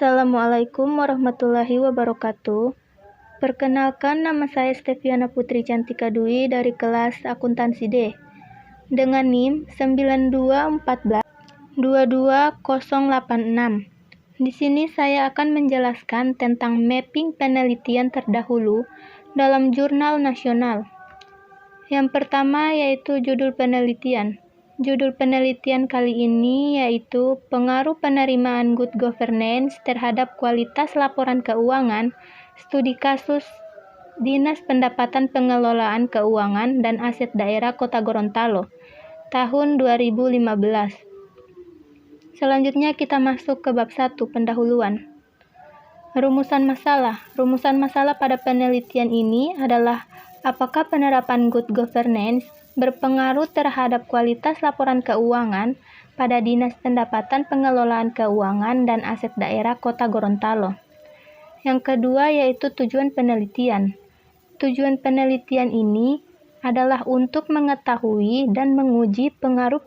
Assalamualaikum warahmatullahi wabarakatuh. Perkenalkan, nama saya Steviana Putri Cantika Dwi dari kelas Akuntansi D dengan NIM 9214-22086. Di sini saya akan menjelaskan tentang mapping penelitian terdahulu dalam jurnal nasional. Yang pertama yaitu judul penelitian. Judul penelitian kali ini yaitu pengaruh penerimaan good governance terhadap kualitas laporan keuangan, studi kasus Dinas Pendapatan Pengelolaan Keuangan dan Aset Daerah Kota Gorontalo, tahun 2015. Selanjutnya kita masuk ke bab 1, pendahuluan. Rumusan masalah. Rumusan masalah pada penelitian ini adalah apakah penerapan good governance berpengaruh terhadap kualitas laporan keuangan pada Dinas Pendapatan Pengelolaan Keuangan dan Aset Daerah Kota Gorontalo. Yang kedua yaitu tujuan penelitian. Tujuan penelitian ini adalah untuk mengetahui dan menguji pengaruh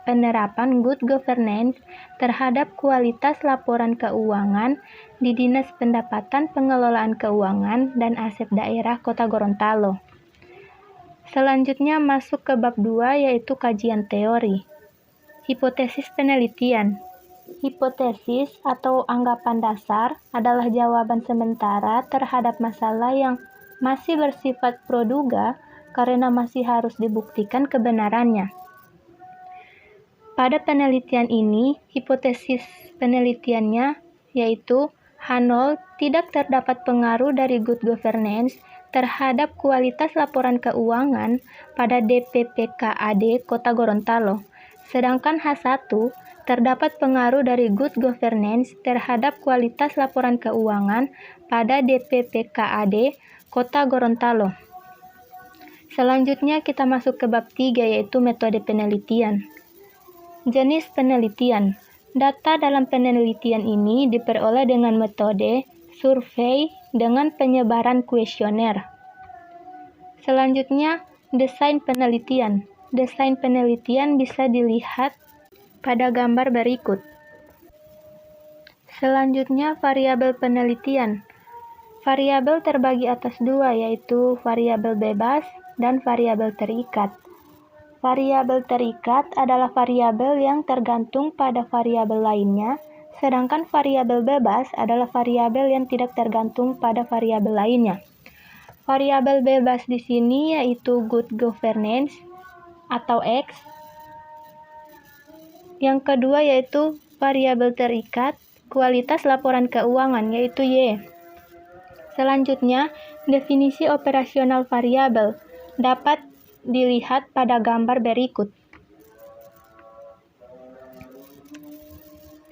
penerapan good governance terhadap kualitas laporan keuangan di Dinas Pendapatan Pengelolaan Keuangan dan Aset Daerah Kota Gorontalo. Selanjutnya masuk ke bab 2 yaitu kajian teori. Hipotesis penelitian. Hipotesis atau anggapan dasar adalah jawaban sementara terhadap masalah yang masih bersifat praduga karena masih harus dibuktikan kebenarannya. Pada penelitian ini, hipotesis penelitiannya yaitu H0 tidak terdapat pengaruh dari good governance terhadap kualitas laporan keuangan pada DPPKAD Kota Gorontalo, sedangkan H1 terdapat pengaruh dari good governance terhadap kualitas laporan keuangan pada DPPKAD Kota Gorontalo. Selanjutnya kita masuk ke bab 3 yaitu metode penelitian. Jenis penelitian. Data dalam penelitian ini diperoleh dengan metode survei dengan penyebaran kuesioner. Selanjutnya, desain penelitian. Desain penelitian bisa dilihat pada gambar berikut. Selanjutnya, variabel penelitian. Variabel terbagi atas dua, yaitu variabel bebas dan variabel terikat. Variabel terikat adalah variabel yang tergantung pada variabel lainnya, sedangkan variabel bebas adalah variabel yang tidak tergantung pada variabel lainnya. Variabel bebas di sini yaitu good governance atau X. Yang kedua yaitu variabel terikat, kualitas laporan keuangan yaitu Y. Selanjutnya, definisi operasional variabel dapat dilihat pada gambar berikut.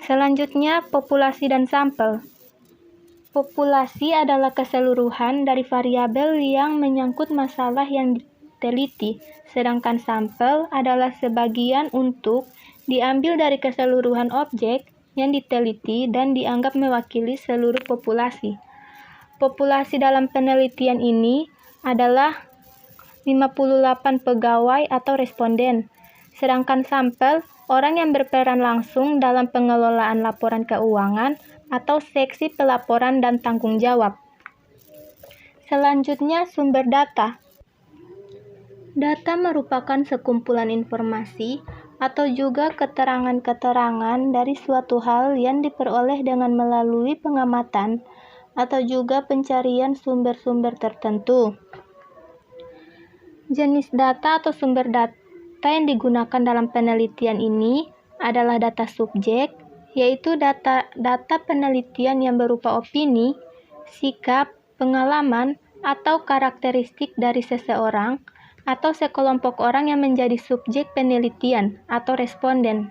Selanjutnya, populasi dan sampel. Populasi adalah keseluruhan dari variabel yang menyangkut masalah yang diteliti, sedangkan sampel adalah sebagian untuk diambil dari keseluruhan objek yang diteliti dan dianggap mewakili seluruh populasi. Populasi dalam penelitian ini adalah 58 pegawai atau responden, sedangkan sampel orang yang berperan langsung dalam pengelolaan laporan keuangan atau seksi pelaporan dan tanggung jawab. Selanjutnya, sumber data. Data merupakan sekumpulan informasi atau juga keterangan-keterangan dari suatu hal yang diperoleh dengan melalui pengamatan atau juga pencarian sumber-sumber tertentu. Jenis data atau sumber data yang digunakan dalam penelitian ini adalah data subjek, yaitu data penelitian yang berupa opini, sikap, pengalaman, atau karakteristik dari seseorang atau sekelompok orang yang menjadi subjek penelitian atau responden.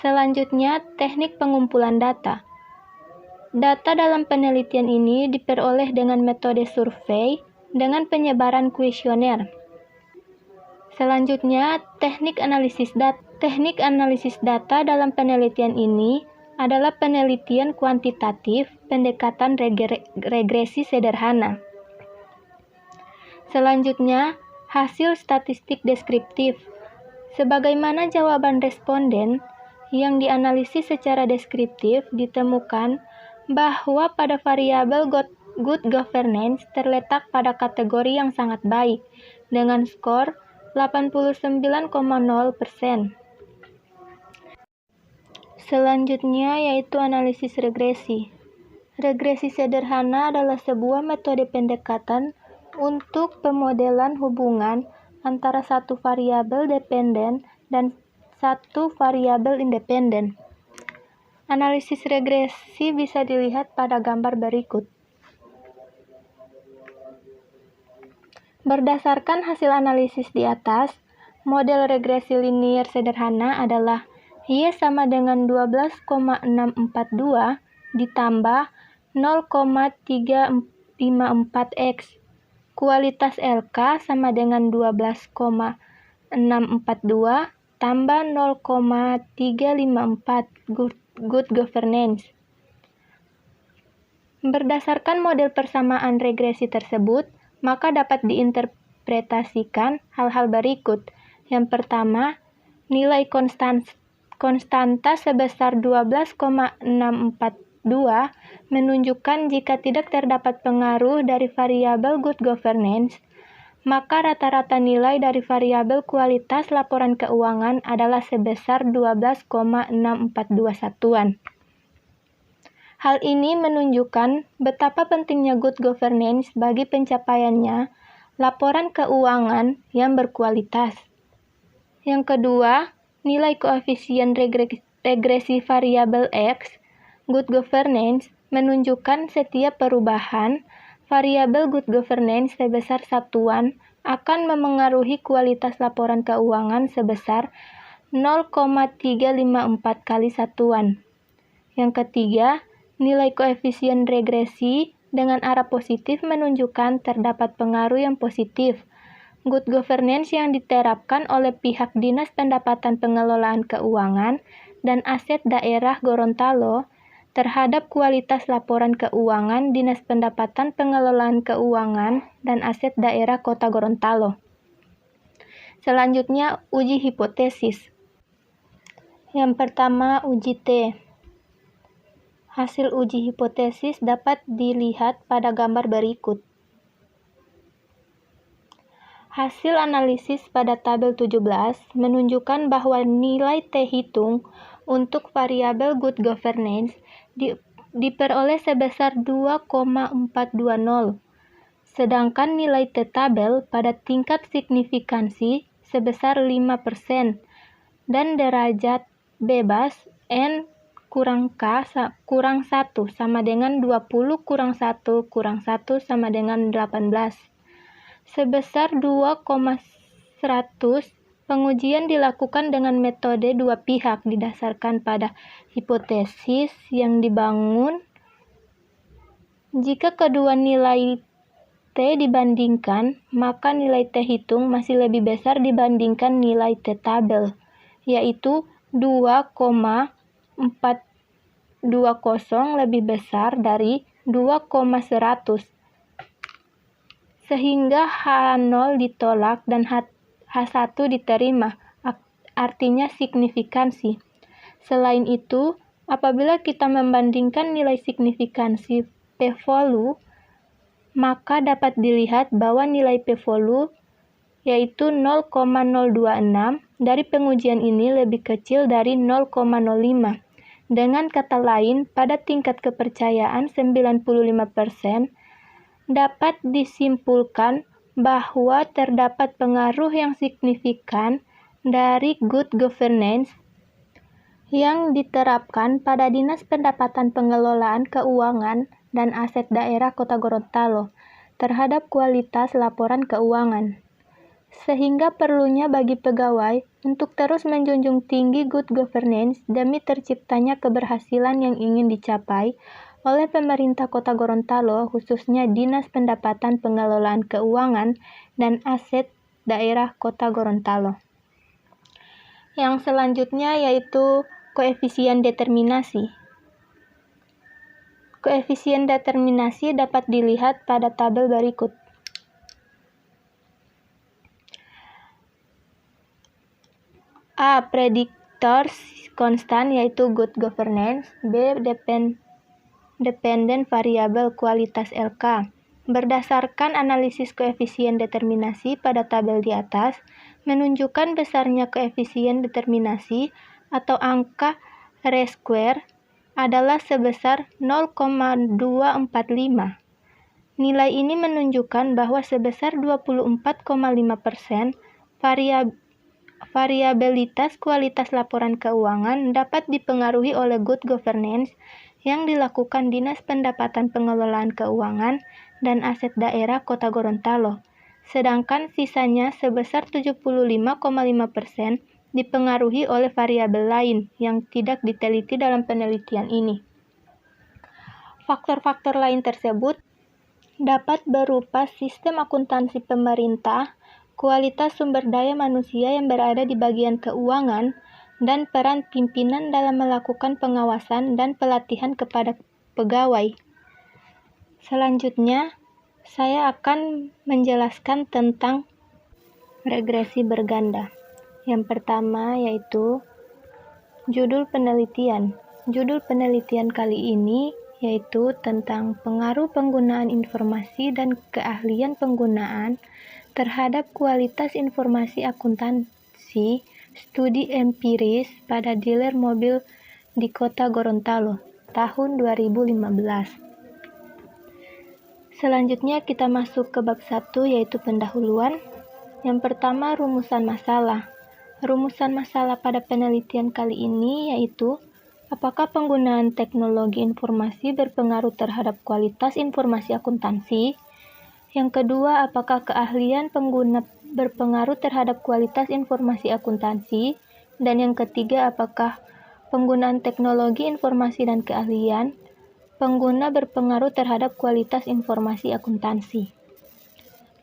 Selanjutnya, teknik pengumpulan data. Data dalam penelitian ini diperoleh dengan metode survei dengan penyebaran kuesioner. Selanjutnya, teknik analisis data. Teknik analisis data dalam penelitian ini adalah penelitian kuantitatif pendekatan regresi sederhana. Selanjutnya, hasil statistik deskriptif. Sebagaimana jawaban responden yang dianalisis secara deskriptif, ditemukan bahwa pada variabel good governance terletak pada kategori yang sangat baik, dengan skor 89,0%. Selanjutnya yaitu analisis regresi. Regresi sederhana adalah sebuah metode pendekatan untuk pemodelan hubungan antara satu variabel dependen dan satu variabel independen. Analisis regresi bisa dilihat pada gambar berikut. Berdasarkan hasil analisis di atas, model regresi linier sederhana adalah Y sama dengan 12,642 ditambah 0,354X. Kualitas LK sama dengan 12,642 tambah 0,354 good governance. Berdasarkan model persamaan regresi tersebut, maka dapat diinterpretasikan hal-hal berikut. Yang pertama, nilai konstanta sebesar 12,642 menunjukkan jika tidak terdapat pengaruh dari variabel good governance, maka rata-rata nilai dari variabel kualitas laporan keuangan adalah sebesar 12,642 satuan. Hal ini menunjukkan betapa pentingnya good governance bagi pencapaiannya laporan keuangan yang berkualitas. Yang kedua, nilai koefisien regresi variabel X, good governance, menunjukkan setiap perubahan variabel good governance sebesar satuan akan memengaruhi kualitas laporan keuangan sebesar 0,354 kali satuan. Yang ketiga, nilai koefisien regresi dengan arah positif menunjukkan terdapat pengaruh yang positif. Good governance yang diterapkan oleh pihak Dinas Pendapatan Pengelolaan Keuangan dan Aset Daerah Gorontalo terhadap kualitas laporan keuangan Dinas Pendapatan Pengelolaan Keuangan dan Aset Daerah Kota Gorontalo. Selanjutnya, uji hipotesis. Yang pertama, uji T. Hasil uji hipotesis dapat dilihat pada gambar berikut. Hasil analisis pada tabel 17 menunjukkan bahwa nilai T hitung untuk variabel good governance diperoleh sebesar 2,420, sedangkan nilai T tabel pada tingkat signifikansi sebesar 5% dan derajat bebas N kurang K kurang 1 sama dengan 20 kurang 1 kurang 1 sama dengan 18. Sebesar 2,100, pengujian dilakukan dengan metode dua pihak didasarkan pada hipotesis yang dibangun. Jika kedua nilai T dibandingkan, maka nilai T hitung masih lebih besar dibandingkan nilai T tabel, yaitu 2,420 lebih besar dari 2,100. Sehingga H0 ditolak dan H1 diterima, artinya signifikansi. Selain itu, apabila kita membandingkan nilai signifikansi p-value, maka dapat dilihat bahwa nilai p-value yaitu 0,026 dari pengujian ini lebih kecil dari 0,05. Dengan kata lain, pada tingkat kepercayaan 95%, dapat disimpulkan bahwa terdapat pengaruh yang signifikan dari good governance yang diterapkan pada Dinas Pendapatan Pengelolaan Keuangan dan Aset Daerah Kota Gorontalo terhadap kualitas laporan keuangan. Sehingga perlunya bagi pegawai untuk terus menjunjung tinggi good governance demi terciptanya keberhasilan yang ingin dicapai oleh pemerintah Kota Gorontalo, khususnya Dinas Pendapatan Pengelolaan Keuangan dan Aset Daerah Kota Gorontalo. Yang selanjutnya yaitu koefisien determinasi. Koefisien determinasi dapat dilihat pada tabel berikut. A. Predictors konstan yaitu good governance. B. Dependent variable kualitas LK. Berdasarkan analisis koefisien determinasi pada tabel di atas, menunjukkan besarnya koefisien determinasi atau angka R-square adalah sebesar 0,245. Nilai ini menunjukkan bahwa sebesar 24,5% variabilitas kualitas laporan keuangan dapat dipengaruhi oleh good governance yang dilakukan Dinas Pendapatan Pengelolaan Keuangan dan Aset Daerah Kota Gorontalo, sedangkan sisanya sebesar 75,5% dipengaruhi oleh variabel lain yang tidak diteliti dalam penelitian ini. Faktor-faktor lain tersebut dapat berupa sistem akuntansi pemerintah, kualitas sumber daya manusia yang berada di bagian keuangan, dan peran pimpinan dalam melakukan pengawasan dan pelatihan kepada pegawai. Selanjutnya, saya akan menjelaskan tentang regresi berganda. Yang pertama yaitu judul penelitian. Judul penelitian kali ini yaitu tentang pengaruh penggunaan informasi dan keahlian penggunaan terhadap kualitas informasi akuntansi studi empiris pada dealer mobil di Kota Gorontalo tahun 2015. Selanjutnya kita masuk ke bab 1 yaitu pendahuluan. Yang pertama rumusan masalah. Rumusan masalah pada penelitian kali ini yaitu apakah penggunaan teknologi informasi berpengaruh terhadap kualitas informasi akuntansi? Yang kedua, apakah keahlian pengguna berpengaruh terhadap kualitas informasi akuntansi? Dan yang ketiga, apakah penggunaan teknologi informasi dan keahlian pengguna berpengaruh terhadap kualitas informasi akuntansi?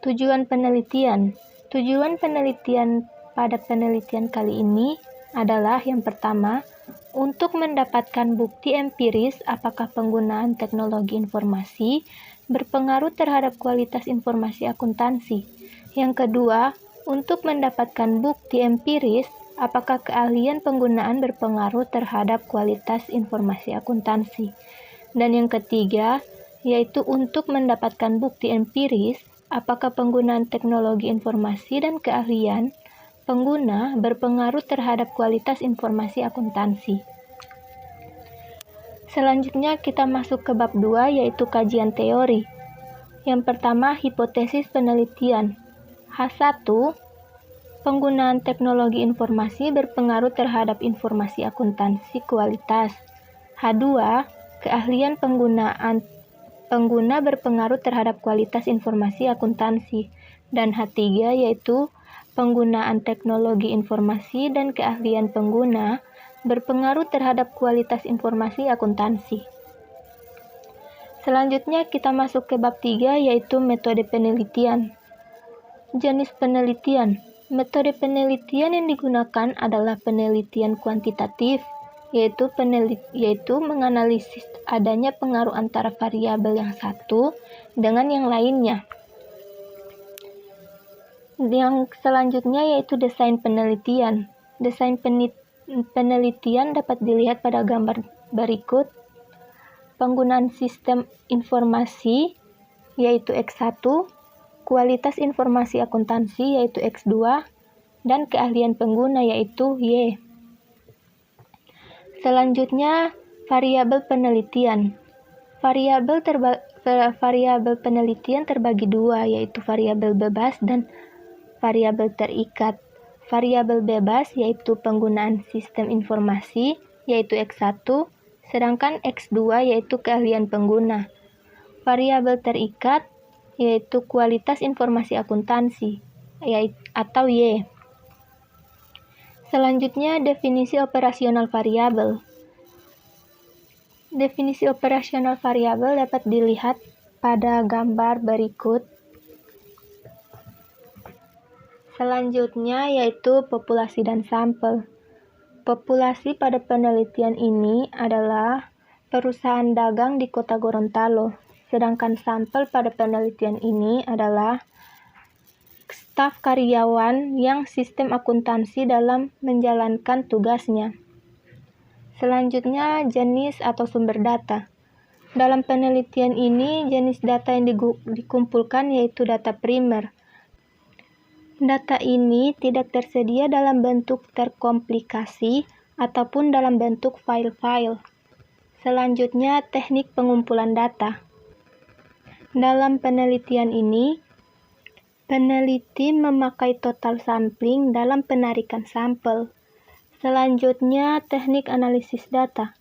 Tujuan penelitian. Tujuan penelitian pada penelitian kali ini adalah yang pertama, untuk mendapatkan bukti empiris apakah penggunaan teknologi informasi berpengaruh terhadap kualitas informasi akuntansi. Yang kedua, untuk mendapatkan bukti empiris apakah keahlian penggunaan berpengaruh terhadap kualitas informasi akuntansi. Dan yang ketiga, yaitu untuk mendapatkan bukti empiris apakah penggunaan teknologi informasi dan keahlian pengguna berpengaruh terhadap kualitas informasi akuntansi. Selanjutnya kita masuk ke bab 2 yaitu kajian teori. Yang pertama hipotesis penelitian. H1, penggunaan teknologi informasi berpengaruh terhadap informasi akuntansi kualitas. H2, keahlian pengguna berpengaruh terhadap kualitas informasi akuntansi. Dan H3 yaitu penggunaan teknologi informasi dan keahlian pengguna berpengaruh terhadap kualitas informasi akuntansi. Selanjutnya kita masuk ke bab 3 yaitu metode penelitian. Jenis penelitian. Metode penelitian yang digunakan adalah penelitian kuantitatif, yaitu menganalisis adanya pengaruh antara variabel yang satu dengan yang lainnya. Yang selanjutnya yaitu desain penelitian. Desain penelitian dapat dilihat pada gambar berikut. Penggunaan sistem informasi yaitu X1, kualitas informasi akuntansi yaitu X2, dan keahlian pengguna yaitu Y. Selanjutnya variabel penelitian. Variabel penelitian terbagi dua yaitu variabel bebas dan variabel terikat. Variabel bebas yaitu penggunaan sistem informasi yaitu X1, sedangkan X2 yaitu keahlian pengguna. Variabel terikat yaitu kualitas informasi akuntansi atau Y. Selanjutnya definisi operasional variabel. Definisi operasional variabel dapat dilihat pada gambar berikut. Selanjutnya yaitu populasi dan sampel. Populasi pada penelitian ini adalah perusahaan dagang di Kota Gorontalo, sedangkan sampel pada penelitian ini adalah staf karyawan yang sistem akuntansi dalam menjalankan tugasnya. Selanjutnya, jenis atau sumber data. Dalam penelitian ini, jenis data yang dikumpulkan yaitu data primer. Data ini tidak tersedia dalam bentuk terkomplikasi ataupun dalam bentuk file-file. Selanjutnya, teknik pengumpulan data. Dalam penelitian ini, peneliti memakai total sampling dalam penarikan sampel. Selanjutnya, teknik analisis data.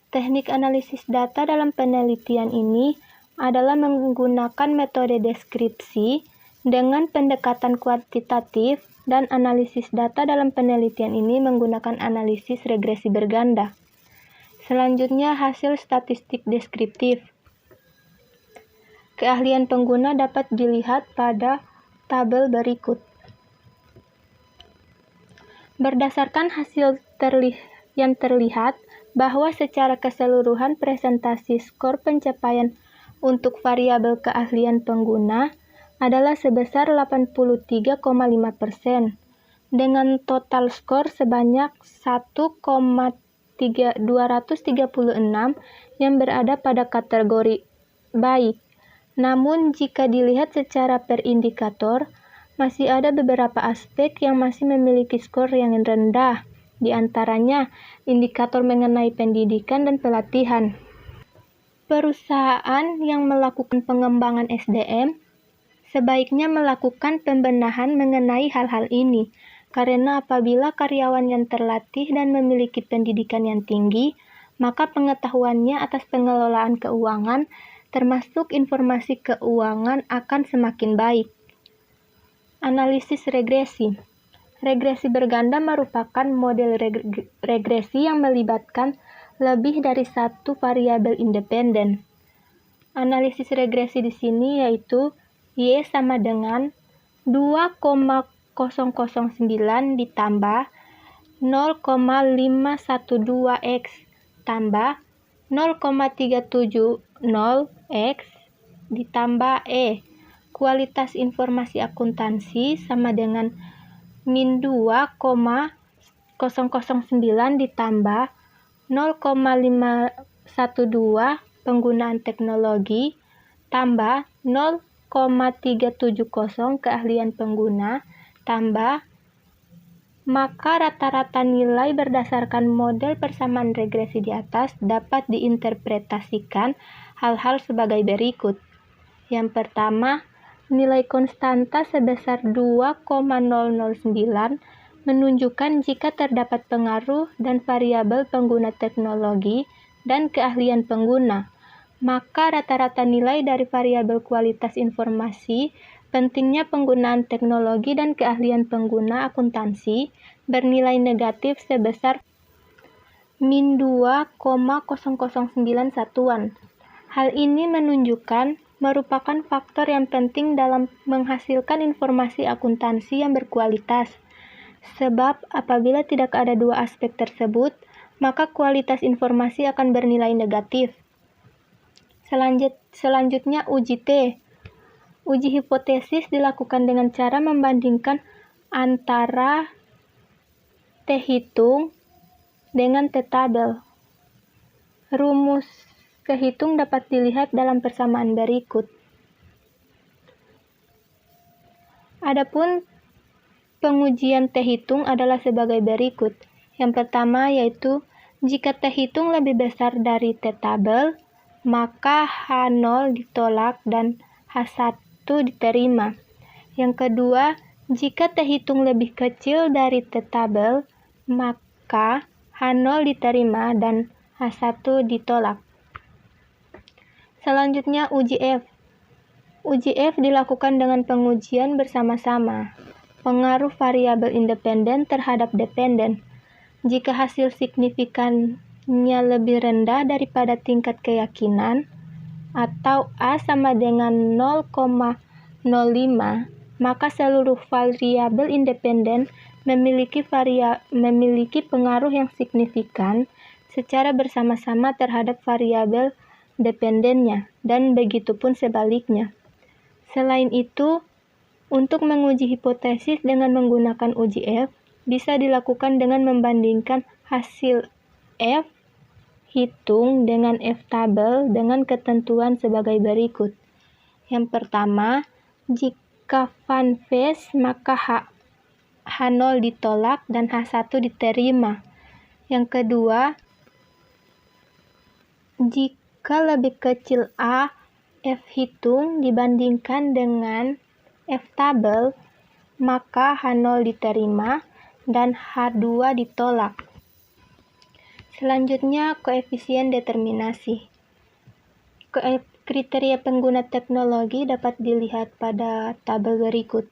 Teknik analisis data dalam penelitian ini adalah menggunakan metode deskripsi dengan pendekatan kuantitatif, dan analisis data dalam penelitian ini menggunakan analisis regresi berganda. Selanjutnya, hasil statistik deskriptif. Keahlian pengguna dapat dilihat pada tabel berikut. Berdasarkan hasil yang terlihat bahwa secara keseluruhan presentasi skor pencapaian untuk variabel keahlian pengguna adalah sebesar 83,5%, dengan total skor sebanyak 1,236 yang berada pada kategori baik. Namun, jika dilihat secara per indikator, masih ada beberapa aspek yang masih memiliki skor yang rendah, di antaranya indikator mengenai pendidikan dan pelatihan. Perusahaan yang melakukan pengembangan SDM sebaiknya melakukan pembenahan mengenai hal-hal ini, karena apabila karyawan yang terlatih dan memiliki pendidikan yang tinggi, maka pengetahuannya atas pengelolaan keuangan termasuk informasi keuangan akan semakin baik. Analisis regresi. Regresi berganda merupakan model regresi yang melibatkan lebih dari satu variabel independen. Analisis regresi di sini yaitu Y sama dengan 2,009 ditambah 0,512X tambah 0,370X ditambah E. Kualitas informasi akuntansi sama dengan min 2,009 ditambah 0,512 penggunaan teknologi tambah 0,370 keahlian pengguna tambah, maka rata-rata nilai berdasarkan model persamaan regresi di atas dapat diinterpretasikan hal-hal sebagai berikut. Yang pertama, nilai konstanta sebesar 2,009 menunjukkan jika terdapat pengaruh dan variabel pengguna teknologi dan keahlian pengguna, maka rata-rata nilai dari variabel kualitas informasi, pentingnya penggunaan teknologi dan keahlian pengguna akuntansi bernilai negatif sebesar min 2,009 satuan. Hal ini menunjukkan merupakan faktor yang penting dalam menghasilkan informasi akuntansi yang berkualitas. Sebab apabila tidak ada dua aspek tersebut, maka kualitas informasi akan bernilai negatif. Selanjutnya uji T. Uji hipotesis dilakukan dengan cara membandingkan antara T hitung dengan T tabel. Rumus kehitung dapat dilihat dalam persamaan berikut. Adapun pengujian T hitung adalah sebagai berikut. Yang pertama yaitu jika T hitung lebih besar dari T tabel, maka H0 ditolak dan H1 diterima. Yang kedua, jika T hitung lebih kecil dari T tabel, maka H0 diterima dan H1 ditolak. Selanjutnya uji F. Uji F dilakukan dengan pengujian bersama-sama pengaruh variabel independen terhadap dependen. Jika hasil signifikannya lebih rendah daripada tingkat keyakinan atau A sama dengan 0,05, maka seluruh variabel independen memiliki pengaruh yang signifikan secara bersama-sama terhadap variabel dependennya, dan begitu pun sebaliknya. Selain itu, Untuk menguji hipotesis dengan menggunakan uji F, bisa dilakukan dengan membandingkan hasil F hitung dengan F tabel dengan ketentuan sebagai berikut. Yang pertama, jika Van Vest, maka H0 ditolak dan H1 diterima. Yang kedua, jika lebih kecil A, F hitung dibandingkan dengan F tabel, maka H0 diterima dan H2 ditolak. Selanjutnya, koefisien determinasi. Kriteria pengguna teknologi dapat dilihat pada tabel berikut.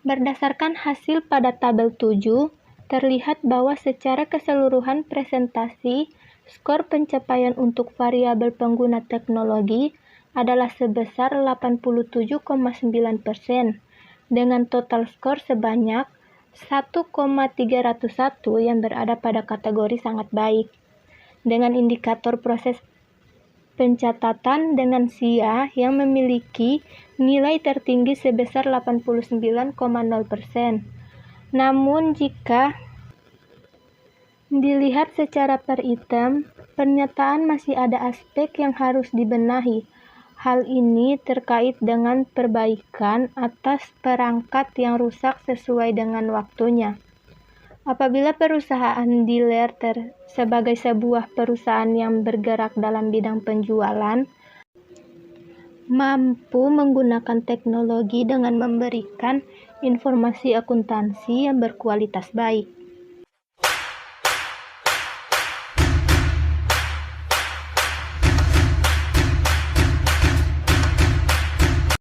Berdasarkan hasil pada tabel 7, terlihat bahwa secara keseluruhan presentasi, skor pencapaian untuk variabel pengguna teknologi adalah sebesar 87,9% dengan total skor sebanyak 1,301 yang berada pada kategori sangat baik. Dengan indikator proses pencatatan dengan SIA yang memiliki nilai tertinggi sebesar 89,0%. Namun jika dilihat secara per item, pernyataan masih ada aspek yang harus dibenahi. Hal ini terkait dengan perbaikan atas perangkat yang rusak sesuai dengan waktunya. Apabila perusahaan dealer sebagai sebuah perusahaan yang bergerak dalam bidang penjualan, mampu menggunakan teknologi dengan memberikan informasi akuntansi yang berkualitas baik.